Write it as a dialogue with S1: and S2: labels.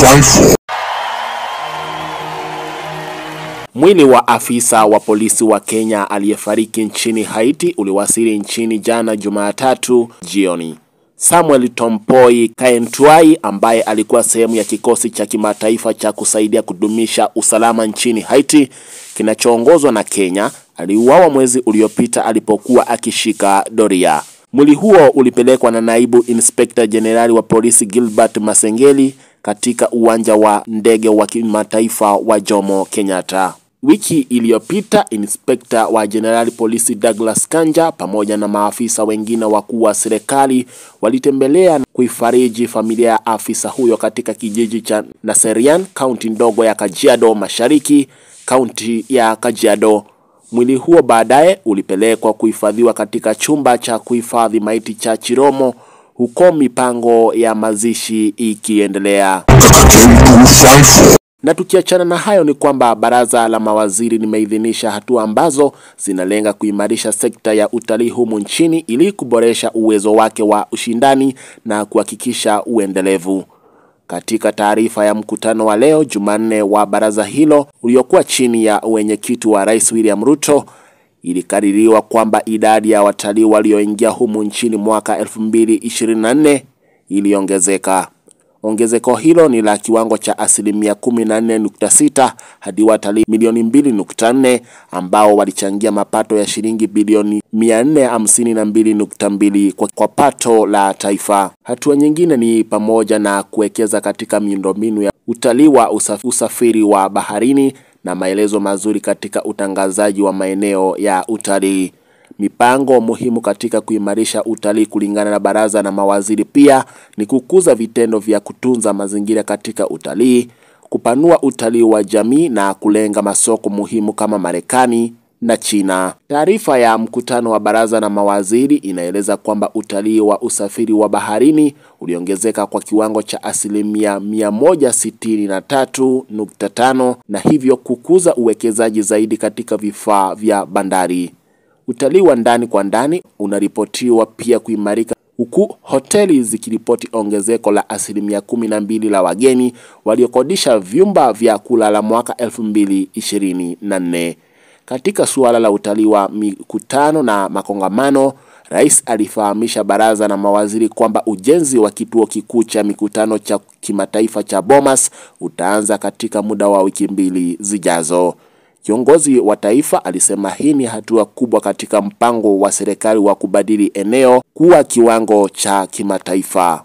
S1: fight for.
S2: Mwili wa afisa wa polisi wa Kenya aliyefariki nchini Haiti uliwasili nchini jana Jumatatu jioni. Samuel Tompoi Kaentuai ambaye alikuwa sehemu ya kikosi cha kimataifa cha kusaidia kudumisha usalama nchini Haiti kinachoongozwa na Kenya aliuawa mwezi uliopita alipokuwa akishika doria. Mwili huo ulipelekwa na naibu inspector generali wa polisi Gilbert Masengeli katika uwanja wa ndege wa kimataifa wa Jomo Kenyatta. Wiki iliyopita inspekta wa generali polisi Douglas Kanja pamoja na maafisa wengine wakuu wa serikali walitembelea na kuifariji familia ya afisa huyo katika kijiji cha Naserian, kaunti ndogo ya Kajiado Mashariki, kaunti ya Kajiado. Mwili huo baadaye ulipelekwa kuhifadhiwa katika chumba cha kuhifadhi maiti cha Chiromo, huko mipango ya mazishi ikiendelea. Na tukiachana na hayo ni kwamba baraza la mawaziri limeidhinisha hatua ambazo zinalenga kuimarisha sekta ya utalii humu nchini ili kuboresha uwezo wake wa ushindani na kuhakikisha uendelevu. Katika taarifa ya mkutano wa leo Jumanne wa baraza hilo uliokuwa chini ya wenyekiti wa Rais William Ruto, ilikadiriwa kwamba idadi ya watalii walioingia humu nchini mwaka 2024 iliongezeka. Ongezeko hilo ni la kiwango cha 14.6 hadi watalii milioni 2.4 ambao walichangia mapato ya shilingi bilioni 452.2 kwa pato la taifa. Hatua nyingine ni pamoja na kuwekeza katika miundombinu ya utalii wa usafiri wa baharini na maelezo mazuri katika utangazaji wa maeneo ya utalii. Mipango muhimu katika kuimarisha utalii kulingana na baraza na mawaziri pia ni kukuza vitendo vya kutunza mazingira katika utalii, kupanua utalii wa jamii na kulenga masoko muhimu kama Marekani na China. Taarifa ya mkutano wa baraza na mawaziri inaeleza kwamba utalii wa usafiri wa baharini uliongezeka kwa kiwango cha 163.5 na hivyo kukuza uwekezaji zaidi katika vifaa vya bandari. Utalii wa ndani kwa ndani unaripotiwa pia kuimarika, huku hoteli zikiripoti ongezeko la 12% la wageni waliokodisha vyumba vya kulala mwaka 2024. Katika suala la utalii wa mikutano na makongamano, Rais alifahamisha baraza na mawaziri kwamba ujenzi wa kituo kikuu cha mikutano cha kimataifa cha Bomas utaanza katika muda wa wiki 2 zijazo. Kiongozi wa taifa alisema hii ni hatua kubwa katika mpango wa serikali wa kubadili eneo kuwa kiwango cha kimataifa.